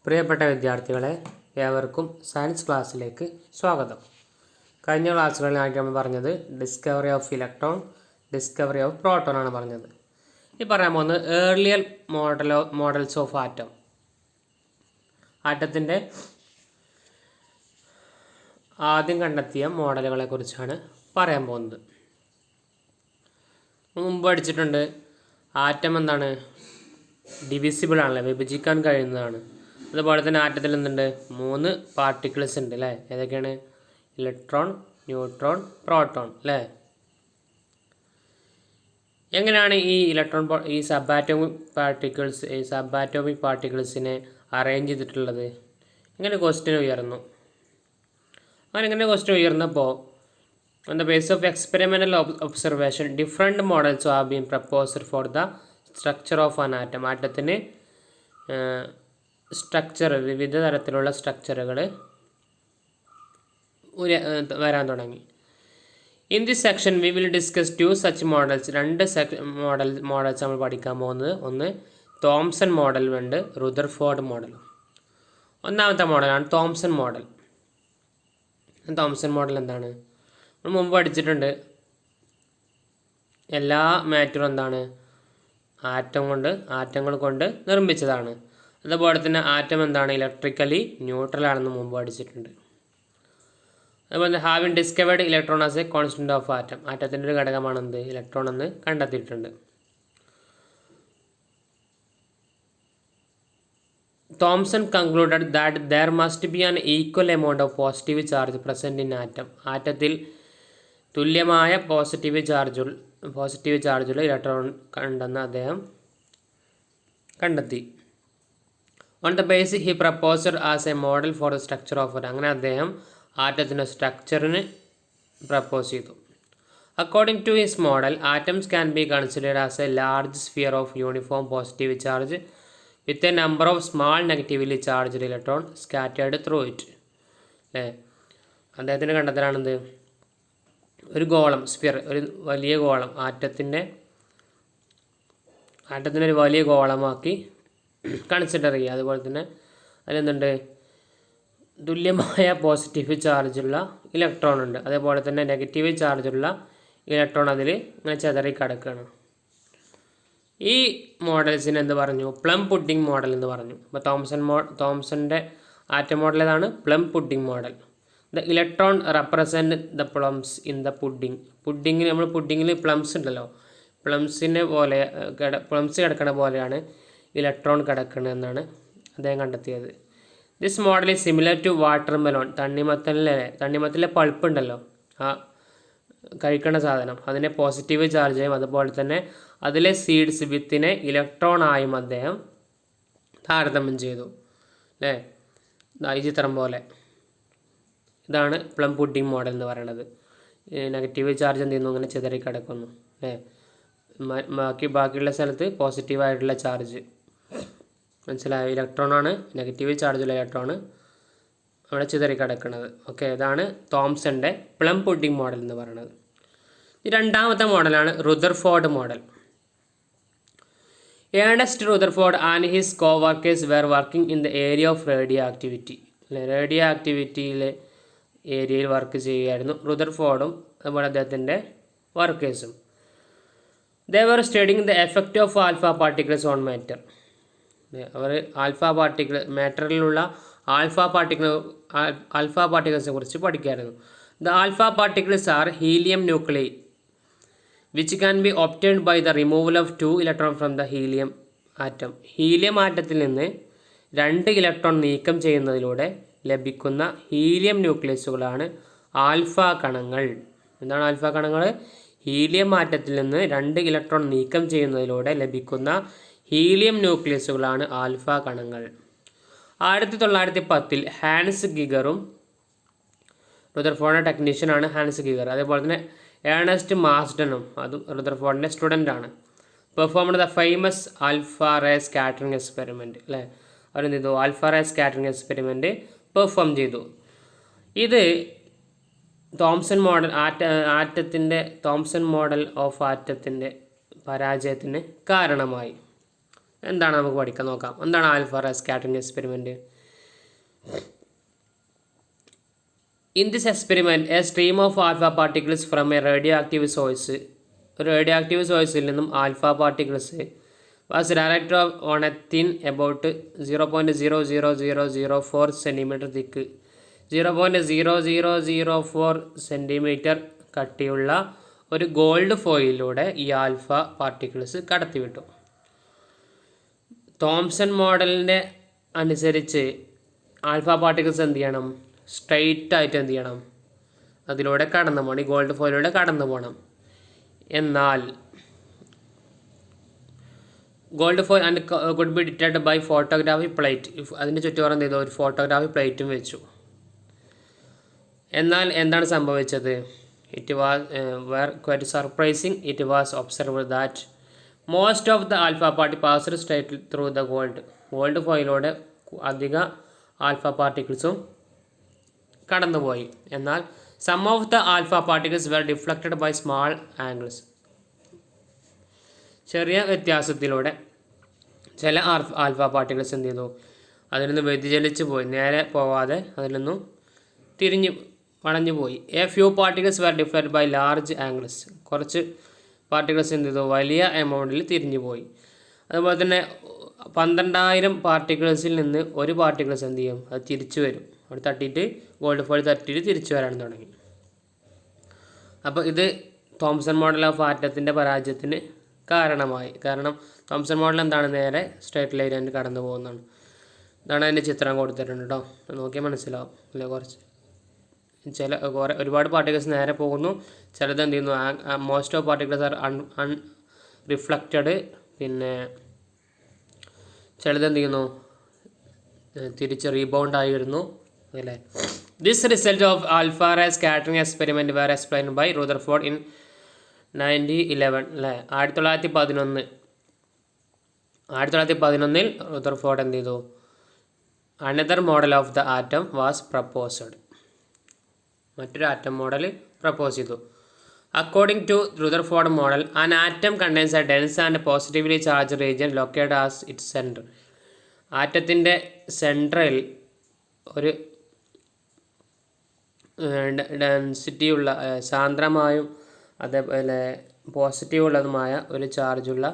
പ്രിയപ്പെട്ട വിദ്യാർത്ഥികളെ, ഏവർക്കും സയൻസ് ക്ലാസ്സിലേക്ക് സ്വാഗതം. കഴിഞ്ഞ ക്ലാസ്സുകളിലായിട്ട് നമ്മൾ പറഞ്ഞത് discovery of electron, discovery of proton ആണ് പറഞ്ഞത്. ഈ പറയാൻ പോകുന്നത് ഏർലിയർ മോഡൽസ് ഓഫ് ആറ്റം, ആറ്റത്തിൻ്റെ ആദ്യം കണ്ടെത്തിയ മോഡലുകളെ കുറിച്ചാണ് പറയാൻ പോകുന്നത്. മുമ്പ് പഠിച്ചിട്ടുണ്ട്, ആറ്റം എന്താണ്, ഡിവിസിബിൾ ആണല്ലേ, വിഭജിക്കാൻ കഴിയുന്നതാണ്. അതുപോലെ തന്നെ ആറ്റത്തിൽ എന്തുണ്ട്, 3 പാർട്ടിക്കിൾസ് ഉണ്ട് അല്ലേ. ഏതൊക്കെയാണ്? ഇലക്ട്രോൺ, ന്യൂട്രോൺ, പ്രോട്ടോൺ അല്ലേ. എങ്ങനെയാണ് ഈ ഈ സബാറ്റോമിക് പാർട്ടിക്കിൾസിനെ അറേഞ്ച് ചെയ്തിട്ടുള്ളത്? ഇങ്ങനെ ക്വസ്റ്റ്യൻ ഉയർന്നു. അങ്ങനെ question ഉയർന്നപ്പോൾ on the basis of experimental observation, different models have been proposed for the structure of an atom. ആറ്റത്തിന് സ്ട്രക്ചർ, വിവിധ തരത്തിലുള്ള സ്ട്രക്ചറുകൾ വരാൻ തുടങ്ങി. In this section we will discuss 2 such models. 2 models നമ്മൾ പഠിക്കാൻ പോകുന്നത്. ഒന്ന് തോംസൺ മോഡലും ഉണ്ട്, റുദർഫോർഡ് മോഡലും. ഒന്നാമത്തെ മോഡലാണ് തോംസൺ മോഡൽ. തോംസൺ മോഡൽ എന്താണ്? നമ്മൾ മുമ്പ് പഠിച്ചിട്ടുണ്ട്, എല്ലാ മാറ്ററും എന്താണ്, ആറ്റങ്ങൾ കൊണ്ട് നിർമ്മിച്ചതാണ്. അതുപോലെ തന്നെ ആറ്റം എന്താണ്, ഇലക്ട്രിക്കലി ന്യൂട്രൽ ആണെന്ന് മുമ്പ് പഠിച്ചിട്ടുണ്ട്. അതുപോലെ having discovered electron as a constant of atom, ആറ്റത്തിൻ്റെ ഒരു ഘടകമാണെന്ത്, ഇലക്ട്രോൺ എന്ന് കണ്ടെത്തിയിട്ടുണ്ട്. Thomson concluded that there must be an equal amount of positive charge present in atom. ആറ്റത്തിൽ തുല്യമായ പോസിറ്റീവ് ചാർജുള്ള ഇലക്ട്രോൺ ഉണ്ടെന്ന് അദ്ദേഹം കണ്ടെത്തി. On the basis he proposed as a model for the structure of it. അങ്ങനെ അദ്ദേഹം ആറ്റത്തിൻ്റെ സ്ട്രക്ചറിന് പ്രപ്പോസ് ചെയ്തു. According to his model, atoms can be considered as A large sphere of uniform positive charge with a number of small negatively charged electron scattered through it. അല്ലേ, അദ്ദേഹത്തിൻ്റെ കണ്ടെത്തലാണെന്ത്, ഒരു ഗോളം, sphere, ഒരു വലിയ ഗോളം, ആറ്റത്തിനെ ഒരു വലിയ ഗോളമാക്കി കൺസിഡർ ചെയ്യുക. അതുപോലെ തന്നെ അതിലെന്തുണ്ട്, തുല്യമായ പോസിറ്റീവ് ചാർജുള്ള ഇലക്ട്രോൺ ഉണ്ട്, അതേപോലെ തന്നെ നെഗറ്റീവ് ചാർജുള്ള ഇലക്ട്രോൺ അതിൽ ഇങ്ങനെ ചെതറി കിടക്കുകയാണ്. ഈ മോഡൽസിന് എന്ത് പറഞ്ഞു, പ്ലം പുഡിംഗ് മോഡൽ എന്ന് പറഞ്ഞു. അപ്പോൾ തോംസൻ്റെ ആറ്റം മോഡൽ ഏതാണ്? Plum pudding model. The electron represent the plums in the പുഡിങ്ങിൽ നമ്മൾ പുഡിങ്ങിൽ പ്ലംസ് ഉണ്ടല്ലോ, പ്ലംസ് കിടക്കണ പോലെയാണ് ഇലക്ട്രോൺ കിടക്കണമെന്നാണ് അദ്ദേഹം കണ്ടെത്തിയത്. This model is similar to watermelon. തണ്ണിമത്തലിലെ പൾപ്പ് ഉണ്ടല്ലോ, ആ കഴിക്കുന്ന സാധനം, അതിനെ പോസിറ്റീവ് ചാർജായും അതുപോലെ തന്നെ അതിലെ സീഡ്സ്, വിത്തിനെ ഇലക്ട്രോൺ ആയും അദ്ദേഹം താരതമ്യം ചെയ്തു അല്ലേ. ഈ ചിത്രം പോലെ ഇതാണ് പ്ലം പുഡിംഗ് മോഡൽ എന്ന് പറയുന്നത്. നെഗറ്റീവ് ചാർജ് എന്ത് ചെയ്യുന്നു, അങ്ങനെ ചിതറി കിടക്കുന്നു അല്ലേ. ബാക്കിയുള്ള സ്ഥലത്ത് പോസിറ്റീവായിട്ടുള്ള ചാർജ്, മനസ്സിലായോ, ഇലക്ട്രോണാണ്, നെഗറ്റീവ് ചാർജുള്ള ഇലക്ട്രോണ് അവിടെ ചിതറി കിടക്കുന്നത്. ഓക്കെ, ഇതാണ് തോംസൻ്റെ പ്ലം പുഡിംഗ് മോഡൽ എന്ന് പറയുന്നത്. രണ്ടാമത്തെ മോഡലാണ് Rutherford model. Ernest Rutherford and his coworkers were working in the area of radioactivity. റേഡിയോ ആക്ടിവിറ്റിയിലെ ഏരിയയിൽ വർക്ക് ചെയ്യുകയായിരുന്നു റുദർഫോർഡും അതുപോലെ അദ്ദേഹത്തിൻ്റെ വർക്കേഴ്സും. They were studying the effect of alpha particles on matter. അവർ മാറ്ററിലുള്ള ആൽഫ പാർട്ടിക്കിൾസിനെ കുറിച്ച് പഠിക്കായിരുന്നു. The alpha particles are helium nuclei which can be obtained by the removal of 2 electron from the helium atom. Helium ആറ്റത്തിൽ നിന്ന് 2 electron നീക്കം ചെയ്യുന്നതിലൂടെ ലഭിക്കുന്ന ഹീലിയം ന്യൂക്ലിയസുകളാണ് ആൽഫ കണങ്ങൾ. എന്താണ് ആൽഫ കണങ്ങൾ? ഹീലിയം ആറ്റത്തിൽ നിന്ന് 2 ഇലക്ട്രോൺ നീക്കം ചെയ്യുന്നതിലൂടെ ലഭിക്കുന്ന ഹീലിയം ന്യൂക്ലിയസുകളാണ് ആൽഫ കണങ്ങൾ. 1910 ഹാൻസ് ഗിഗറും, റുദർഫോർഡിൻ്റെ ടെക്നീഷ്യനാണ് ഹാൻസ് ഗിഗർ, അതേപോലെ തന്നെ ഏണസ്റ്റ് മാസ്ഡനും, അതും റുദർഫോർഡിൻ്റെ സ്റ്റുഡൻ്റാണ്, performed the famous alpha ray scattering experiment അല്ലേ. അവരെന്ത് ചെയ്തു, alpha ray scattering experiment perform ചെയ്തു. ഇത് തോംസൺ മോഡൽ ഓഫ് ആറ്റത്തിൻ്റെ പരാജയത്തിന് കാരണമായി. എന്താണ് നമുക്ക് പഠിക്കാൻ നോക്കാം. എന്താണ് alpha ray scattering experiment? In this experiment a stream of alpha particles from a radioactive source, ഒരു റേഡിയോ ആക്റ്റീവ് സോഴ്സിൽ നിന്നും alpha particles was direct on a thin about 0.00004 centimetre thick, 0.0004 centimetre കട്ടിയുള്ള ഒരു ഗോൾഡ് ഫോയിലൂടെ ഈ alpha particles കടത്തിവിട്ടു. Thomson മോഡലിൻ്റെ അനുസരിച്ച് ആൽഫ പാർട്ടിക്കിൾസ് എന്ത് ചെയ്യണം? സ്ട്രെയിറ്റ് ആയിട്ട് എന്ത് ചെയ്യണം? അതിലൂടെ കടന്നു പോകണം, ഈ ഗോൾഡ് ഫോയിലൂടെ കടന്നു പോകണം. എന്നാൽ gold foil and could be detected by photography plate, അതിന് ചുറ്റുപാടും എന്ത് ചെയ്തു? ഒരു ഫോട്ടോഗ്രാഫി പ്ലേറ്റും വെച്ചു. എന്നാൽ എന്താണ് സംഭവിച്ചത്? It was quite surprising. It was observed that most of the alpha party passed straight through the gold ഫോയിലൂടെ അധിക ആൽഫ പാർട്ടിക്കിൾസും കടന്നുപോയി. എന്നാൽ some of the alpha particles were deflected by small angles, ചെറിയ വ്യത്യാസത്തിലൂടെ ചില ആൽഫ പാർട്ടിക്കിൾസ് എന്ത് ചെയ്തു? അതിൽ നിന്ന് വ്യതിചലിച്ച് പോയി, നേരെ പോവാതെ അതിൽ നിന്നും വളഞ്ഞു പോയി. A few particles were deflected by large angles, കുറച്ച് പാർട്ടിക്കിൾസ് എന്ത് ചെയ്തു? വലിയ എമൗണ്ടിൽ തിരിഞ്ഞു പോയി. അതുപോലെ തന്നെ 12,000 പാർട്ടിക്കിൾസിൽ നിന്ന് ഒരു പാർട്ടിക്കിൾസ് എന്ത് ചെയ്യും? അത് തിരിച്ചു വരും, അവിടെ തട്ടിയിട്ട് ഗോൾഡ് ഫോയിൽ തട്ടിയിട്ട് തിരിച്ചു വരാൻ തുടങ്ങി. അപ്പോൾ ഇത് തോംസൺ മോഡൽ ഓഫ് ആറ്റത്തിൻ്റെ പരാജയത്തിന് കാരണമായി. കാരണം തോംസൺ മോഡൽ എന്താണ്? നേരെ സ്ട്രേറ്റ് ലൈനിൽ കടന്നു പോകുന്നതാണ്. ഇതാണ് അതിൻ്റെ ചിത്രം കൊടുത്തിട്ടുണ്ട് കേട്ടോ, നോക്കിയാൽ മനസ്സിലാവും അല്ലേ? ഒരുപാട് പാർട്ടിക്കിൾസ് നേരെ പോകുന്നു, ചിലത് എന്ത് ചെയ്യുന്നു? Most of particles are reflected, പിന്നെ ചിലത് എന്ത് ചെയ്യുന്നു? തിരിച്ച് റീബൗണ്ടായി വരുന്നു അല്ലേ? This result of alpha ray scattering experiment were explained by Rutherford in 1911 അല്ലേ? 1911 റുദർഫോർഡ് എന്ത് ചെയ്തു? Another model of the atom was proposed, മറ്റൊരു ആറ്റം മോഡൽ പ്രപ്പോസ് ചെയ്തു. According to Rutherford model an atom contains a dense and positively charge region located as its centre. ആറ്റത്തിൻ്റെ central ഒരു ഡെൻസിറ്റിയുള്ള, സാന്ദ്രമായും അതേപോലെ positive ഉള്ളതുമായ ഒരു ചാർജുള്ള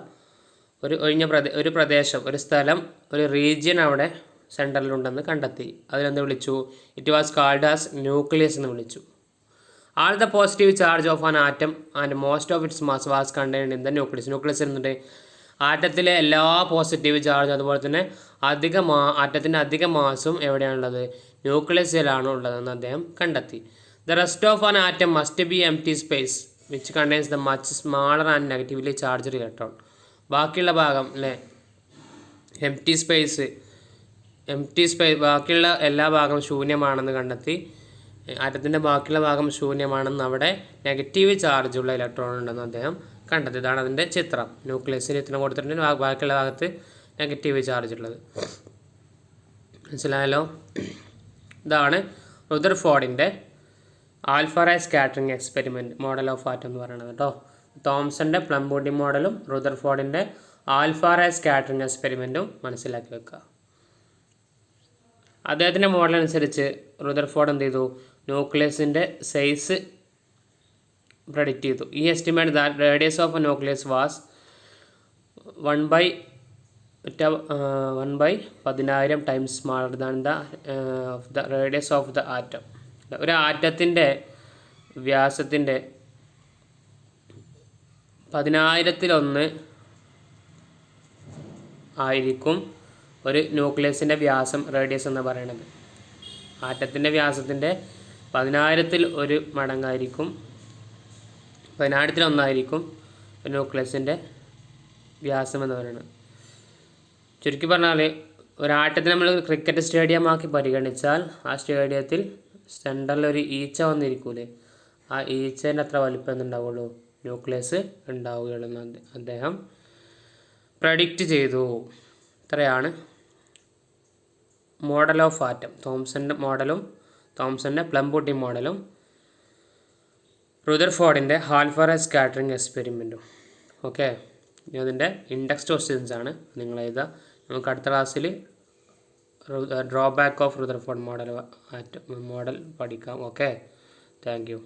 ഒരു ഒഴിഞ്ഞ ഒരു പ്രദേശം, ഒരു സ്ഥലം, ഒരു റീജിയൻ അവിടെ സെൻറ്ററിലുണ്ടെന്ന് കണ്ടെത്തി. അതിനെന്ത് വിളിച്ചു? It was called as nucleus എന്ന് വിളിച്ചു. All the positive charge of an atom and most of its mass was contained in the nucleus. Nucleus എന്നിട്ട് ആറ്റത്തിലെ എല്ലാ പോസിറ്റീവ് ചാർജും അതുപോലെ തന്നെ ആറ്റത്തിൻ്റെ അധിക മാസും എവിടെയാണുള്ളത്? ന്യൂക്ലിയസിലാണ് ഉള്ളതെന്ന് അദ്ദേഹം കണ്ടെത്തി. The rest of an atom must be empty space which contains the much smaller and negatively charged electron. ബാക്കിയുള്ള ഭാഗം അല്ലേ? എംപ്റ്റി സ്പേസ്, ബാക്കിയുള്ള എല്ലാ ഭാഗം ശൂന്യമാണെന്ന് കണ്ടെത്തി. ആറ്റത്തിൻ്റെ ബാക്കിയുള്ള ഭാഗം ശൂന്യമാണെന്ന്, അവിടെ നെഗറ്റീവ് ചാർജുള്ള ഇലക്ട്രോൺ ഉണ്ടെന്ന് അദ്ദേഹം കണ്ടെത്തി. ഇതാണ് അതിൻ്റെ ചിത്രം. ന്യൂക്ലിയസിന് ചിത്രം കൊടുത്തിട്ടുണ്ട്, ബാക്കിയുള്ള ഭാഗത്ത് നെഗറ്റീവ് ചാർജ് ഉള്ളത്. മനസ്സിലായല്ലോ? ഇതാണ് റുദർഫോർഡിൻ്റെ alpha ray scattering experiment model of atom എന്ന് പറയുന്നത് കേട്ടോ. തോംസൻ്റെ പ്ലം പുഡിംഗ് മോഡലും റുദർഫോർഡിൻ്റെ ആൽഫ റേ സ്കാറ്ററിംഗ് എക്സ്പെരിമെൻറ്റും മനസ്സിലാക്കി വെക്കുക. അദ്ദേഹത്തിൻ്റെ മോഡൽ അനുസരിച്ച് റുദർഫോർഡ് എന്ത് ചെയ്തു? ന്യൂക്ലിയസിൻ്റെ സൈസ് പ്രഡിക്റ്റ് ചെയ്തു. ഈ estimate that radius of A nucleus was 1/1000 times smaller than the radius of the atom. ഒരു ആറ്റത്തിൻ്റെ വ്യാസത്തിൻ്റെ 10,000-1 ആയിരിക്കും ഒരു ന്യൂക്ലിയസിൻ്റെ വ്യാസം, റേഡിയസ് എന്ന് പറയുന്നത്. ആറ്റത്തിൻ്റെ വ്യാസത്തിൻ്റെ 10,000-1 മടങ്ങായിരിക്കും, 10,000-1 ആയിരിക്കും ഒരു ന്യൂക്ലിയസിൻ്റെ വ്യാസം എന്ന് പറയുന്നത്. ചുരുക്കി പറഞ്ഞാൽ ഒരാറ്റത്തിന് നമ്മൾ ക്രിക്കറ്റ് സ്റ്റേഡിയമാക്കി പരിഗണിച്ചാൽ ആ സ്റ്റേഡിയത്തിൽ സെൻറ്ററിൽ ഒരു ഈച്ച വന്നിരിക്കൂലേ, ആ ഈച്ചേൻ്റെ അത്ര വലിപ്പം എന്തുണ്ടാവുള്ളൂ? ന്യൂക്ലിയസ് ഉണ്ടാവുകയുള്ളൂ എന്ന് അദ്ദേഹം പ്രഡിക്റ്റ് ചെയ്തു. ഇത്രയാണ് മോഡൽ ഓഫ് ആറ്റം. തോംസൻ്റെ മോഡലും തോംസൻ്റെ പ്ലം പുഡിംഗ് മോഡലും റുദർഫോർഡിൻ്റെ ആൽഫ റേ സ്കാറ്ററിംഗ് എക്സ്പെരിമെൻറ്റും. ഓക്കെ, അതിൻ്റെ ഇൻഡെക്സ്ഡ് ക്വസ്റ്റ്യൻസ് ആണ് നിങ്ങൾ എഴുതുക. നമുക്ക് അടുത്ത ക്ലാസ്സിൽ ഡ്രോബാക്ക് ഓഫ് റുദർഫോർഡ് മോഡൽ പഠിക്കാം. Okay, thank you.